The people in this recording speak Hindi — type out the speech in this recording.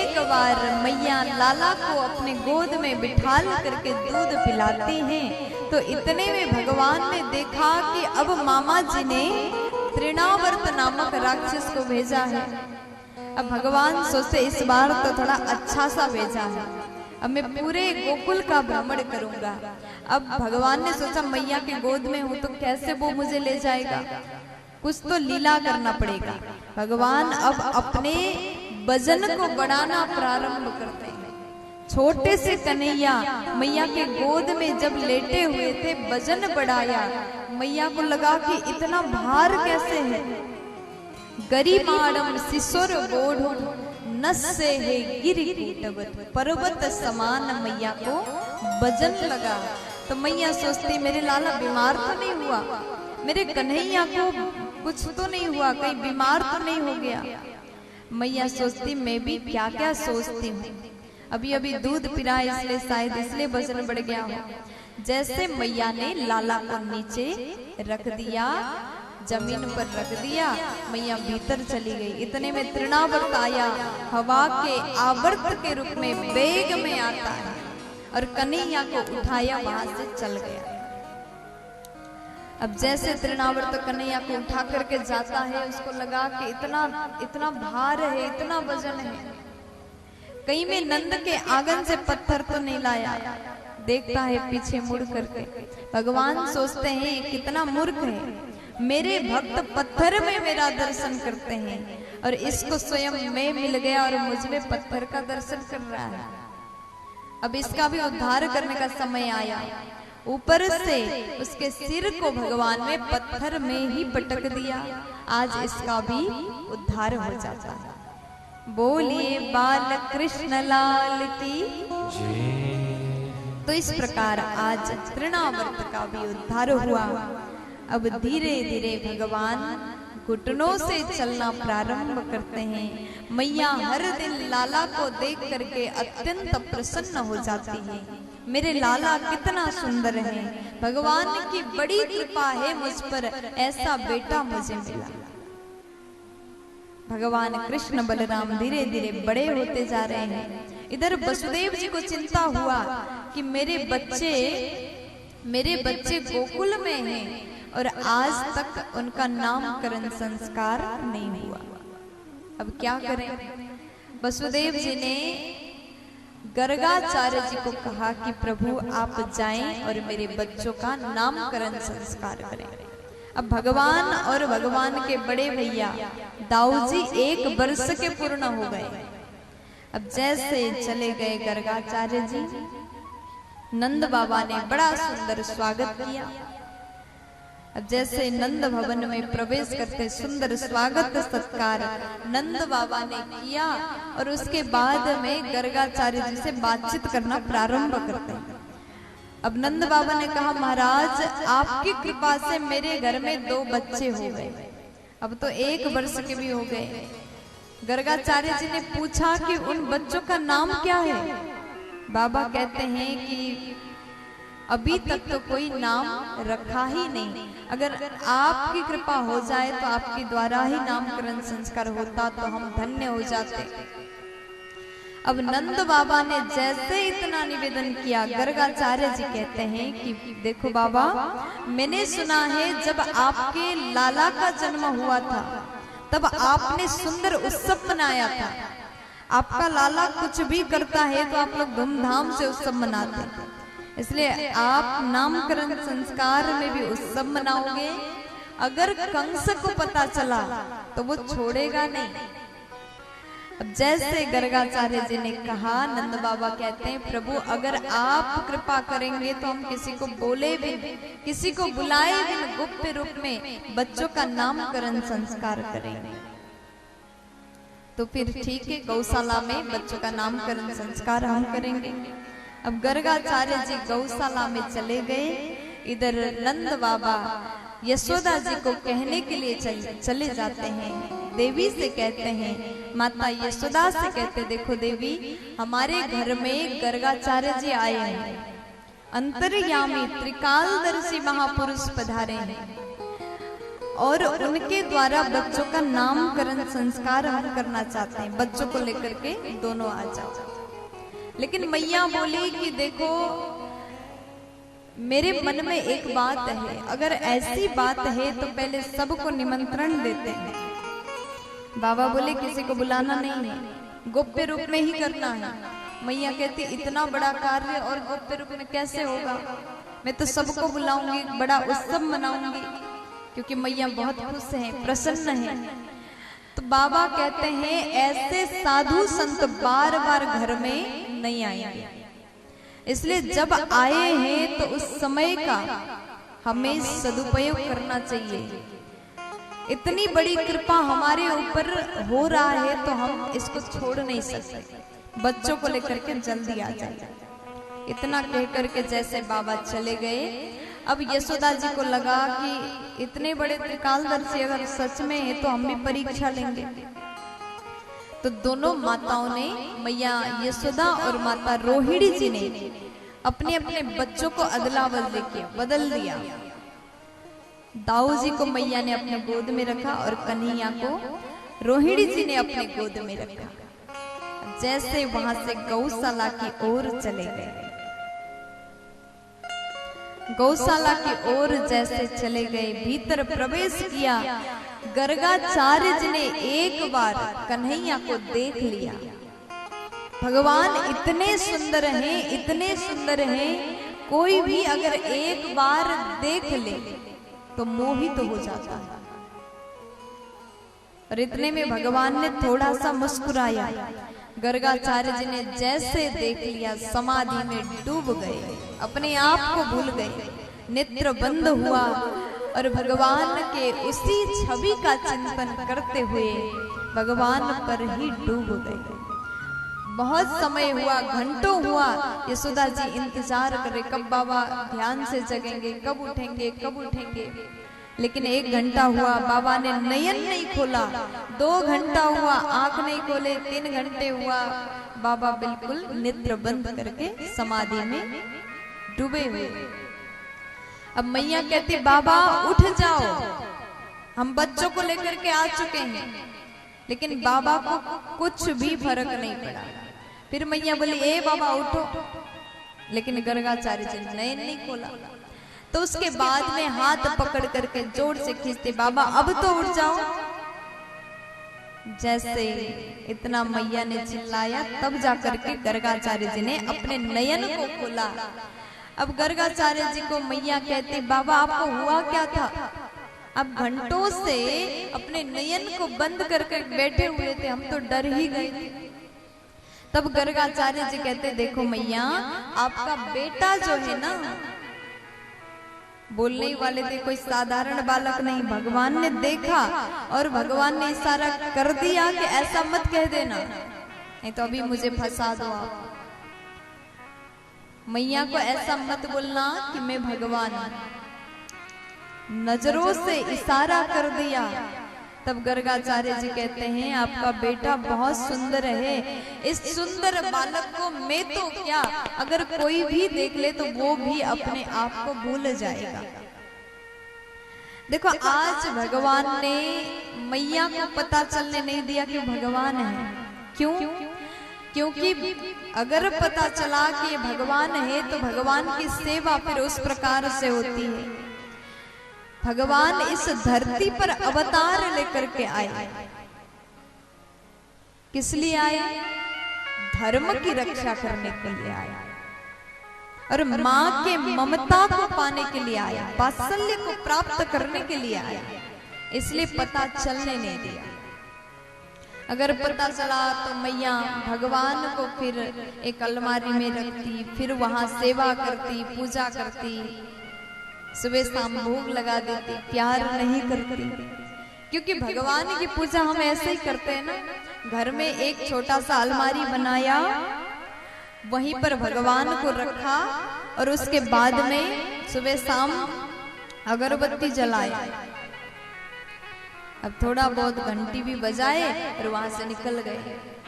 एक बार मैया लाला को अपने गोद में बिठाल करके दूध पिलाती हैं, तो इतने में भगवान ने देखा कि अब मामा जी ने तृणावर्त नामक राक्षस को भेजा है। अब भगवान सोचते इस बार तो थोड़ा अच्छा सा भेजा है, अब मैं पूरे गोकुल का भ्रमण करूंगा। अब भगवान ने सोचा मैया के गोद में हूं तो कैसे वो मुझे ले जाएगा, कुछ तो लीला करना पड़ेगा। भगवान अब अपने वजन को बढ़ाना प्रारंभ करते हैं। छोटे से कन्हैया मैया के गोद में जब लेटे हुए थे, वजन बढ़ाया। मैया को लगा कि इतना भार कैसे है। गरिमाड़म शिशुर गोढ़ नस्से है गिरिकूटवत, पर्वत समान मैया को वजन लगा। तो मैया सोचती मेरे लाला बीमार तो नहीं हुआ, मेरे कन्हैया को कुछ तो नहीं हुआ, कहीं बीमार तो नहीं हो गया। मैया सोचती मैं भी क्या क्या सोचती हूँ, अभी अभी दूध पिला इसलिए शायद इसलिए वजन बढ़ गया हो। जैसे मैया ने लाला को नीचे रख दिया, जमीन पर रख दिया, मैया भीतर चली गई। इतने में तृणावर्त आया, हवा के आवर्त के रूप में वेग में आता है और कन्हैया को उठाया, वहां से चल गया। अब जैसे तृणावर्त कन्हैया को उठा करके जाता है, उसको लगा कि इतना भार है, इतना वजन है। कहीं में नंद के आंगन से पत्थर तो नहीं लाया। देखता है पीछे मुड़ करके। भगवान सोचते हैं कितना मूर्ख है, मेरे भक्त पत्थर में मेरा दर्शन करते हैं और इसको स्वयं मैं मिल गया और मुझ में पत्थर का दर्शन कर रहा है। अब इसका भी उद्धार करने का समय आया। ऊपर से उसके सिर को भगवान ने पत्थर में ही पटक दिया। आज इसका भी उद्धार हो जाता है। बोलिए बाल कृष्ण लाल की। तो इस प्रकार आज तृणावर्त का भी उद्धार हुआ। अब धीरे धीरे भगवान घुटनों से चलना प्रारंभ करते हैं। मैया हर दिन लाला को देख करके अत्यंत प्रसन्न हो जाती है। मेरे लाला कितना सुंदर है, भगवान की बड़ी कृपा है मुझ पर, ऐसा बेटा मुझे मिला। भगवान कृष्ण बलराम धीरे धीरे बड़े होते जा रहे हैं। इधर वसुदेव जी को चिंता हुआ कि मेरे बच्चे गोकुल में हैं और आज तक उनका नामकरण संस्कार नहीं हुआ। अब क्या करें? वसुदेव जी ने गर्गाचार्य जी को कहा कि प्रभु आप जाएं और मेरे बच्चों का नामकरण संस्कार करें। अब भगवान और भगवान के बड़े भैया दाऊ जी 1 वर्ष के पूर्ण हो गए। अब जैसे चले गए गर्गाचार्य जी, नंद बाबा ने बड़ा सुंदर स्वागत किया। अब जैसे नंद भवन में प्रवेश करते सुंदर स्वागत सत्कार नंद बाबा ने किया और उसके बाद में गर्गाचार्य जी से बातचीत करना प्रारंभ करते हैं। अब नंद बाबा ने कहा महाराज आपकी कृपा से मेरे घर में 2 बच्चे हो गए, अब तो 1 वर्ष के भी हो गए। गर्गाचार्य जी ने पूछा कि उन बच्चों का नाम क्या है? बाबा कहते हैं कि अभी तक तो कोई नाम रखा ही नहीं, अगर आपकी कृपा हो जाए तो आपके द्वारा ही नामकरण संस्कार होता तो हम धन्य हो जाते। अब नंद बाबा ने जैसे इतना निवेदन किया, गर्गाचार्य जी कहते हैं कि देखो बाबा, मैंने सुना है जब आपके लाला का जन्म हुआ था तब आपने सुंदर उत्सव मनाया था। आपका लाला कुछ भी करता है तो आप लोग धूमधाम से उत्सव मनाते हैं, इसलिए आप नामकरण संस्कार में भी उत्सव मनाओगे। अगर कंस को पता चला तो वो छोड़ेगा नहीं। अब जैसे गर्गाचार्य जी ने कहा, नंद बाबा कहते हैं प्रभु अगर आप कृपा करेंगे तो हम किसी को बोले भी, किसी को बुलाए भी, गुप्त रूप में बच्चों का नामकरण संस्कार करेंगे। तो फिर ठीक है, गौशाला में बच्चों का नामकरण संस्कार हम करेंगे। अब गर्गाचार्य जी गौशाला में चले गए। इधर नंद बाबा यशोदा जी को कहने के लिए चले जाते हैं। देवी से कहते हैं, माता यशोदा से कहते देखो देवी, हमारे घर में गर्गाचार्य जी आए हैं, अंतर्यामी त्रिकालदर्शी महापुरुष पधारे हैं और उनके द्वारा बच्चों का नामकरण संस्कार हम करना चाहते हैं। बच्चों को लेकर के दोनों आ जाओ। लेकिन मैया बोली कि देखो मेरे मन में एक बात है, अगर ऐसी बात है तो पहले सबको निमंत्रण देते हैं। बाबा बोले किसी को बुलाना नहीं है, गोप्य रूप में ही करना है। मैया कहती इतना बड़ा कार्य और गोप्य रूप में कैसे होगा, मैं तो सबको बुलाऊंगी, बड़ा उत्सव मनाऊंगी, क्योंकि मैया बहुत खुश हैं, प्रसन्न हैं। तो बाबा कहते हैं ऐसे साधु संत बार बार घर में नहीं आएंगे, इसलिए जब आए हैं तो उस समय का हमें सदुपयोग करना चाहिए। इतनी बड़ी कृपा हमारे ऊपर हो रहा है तो हम इसको छोड़ नहीं सकते। बच्चों को लेकर के जल्दी आ जाए। इतना कह करके जैसे बाबा चले गए, अब यशोदा जी को लगा कि इतने बड़े त्रिकालदर्शी अगर सच में है तो हम भी परीक्षा लेंगे। तो दोनों माताओं ने, मैया यशोदा और माता रोहिणी जी ने अपने अपने बच्चों को अदला बदल दिया। दाऊ जी को मैया ने अपने गोद में रखा और कन्हैया को रोहिणी जी ने अपने गोद में रखा। जैसे वहां से गौशाला की ओर चले गए, गौशाला की ओर जैसे चले गए, भीतर प्रवेश किया, गर्गाचार्य जी ने एक बार कन्हैया को देख लिया। भगवान इतने सुंदर हैं, इतने सुंदर हैं, कोई भी अगर एक बार देख ले तो मोहित तो हो जाता है। और इतने में भगवान ने थोड़ा सा मुस्कुराया। गर्गाचार्य जी ने जैसे देख लिया, समाधि में डूब गए, अपने आप को भूल गए, नेत्र बंद हुआ और भगवान के उसी छवि का चिंतन करते हुए भगवान पर ही डूब गए। बहुत समय हुआ, घंटों हुआ, यशोदा जी इंतजार करे कब बाबा ध्यान से जगेंगे, कब उठेंगे, कब उठेंगे। लेकिन 1 घंटा हुआ, बाबा ने नयन नहीं खोला। 2 घंटा हुआ, आंख नहीं खोले। 3 घंटे हुआ, बाबा बिल्कुल नेत्र बंद करके समाधि में डूबे हुए। अब मैया कहती बाबा उठ जाओ, हम बच्चों को लेकर के आ चुके हैं। लेकिन बाबा को कुछ भी फर्क नहीं पड़ा। फिर मैया बोली ए बाबा उठो, लेकिन गर्गाचार्य जी ने नयन नहीं खोला। तो उसके बाद में हाथ पकड़ करके जोर से खींचते, बाबा अब तो उठ जाओ। जैसे इतना मैया ने चिल्लाया, तब जाकर के गर्गाचार्य जी ने अपने नयन को खोला। अब गर्गाचार्य जी को मैया कहते बाबा आपको हुआ क्या था, अब घंटों से अपने नयन को बंद करके बैठे हुए थे, हम तो डर ही गए थे। तब गर्गाचार्य जी कहते देखो मैया, आपका बेटा जो है ना, बोलने वाले थे कोई साधारण बालक नहीं। भगवान ने देखा और भगवान ने इशारा कर दिया कि ऐसा मत कह देना, नहीं तो अभी मुझे फंसा दो आप। मैया को ऐसा मत बोलना कि मैं भगवान। नजरों से इशारा कर दिया। तब गर्गाचार्य जी कहते हैं आपका बेटा बहुत सुंदर है, इस सुंदर बालक को मैं तो क्या, अगर कोई भी देख ले तो वो भी अपने आप को भूल जाएगा। देखो आज भगवान ने मैया को पता चलने नहीं दिया कि भगवान है। क्यों? क्योंकि अगर पता चला कि भगवान है तो भगवान की सेवा फिर उस प्रकार से होती है। भगवान इस धरती पर अवतार लेकर के आए, किस लिए आए? धर्म की रक्षा करने के लिए आए और माँ के ममता को पाने के लिए आया, वात्सल्य को प्राप्त करने के लिए आया। इसलिए पता चलने नहीं दिया। अगर पता चला तो मैया भगवान को फिर एक अलमारी में रखती, फिर वहां सेवा करती, पूजा करती, सुबह शाम भोग लगा देती, प्यार नहीं करती। क्योंकि भगवान की पूजा हम ऐसे ही करते हैं ना, घर में एक छोटा सा अलमारी बनाया, वहीं पर भगवान को रखा और उसके बाद में सुबह शाम अगरबत्ती जलाया। अब थोड़ा बहुत घंटी भी बजाए और वहां से निकल गए।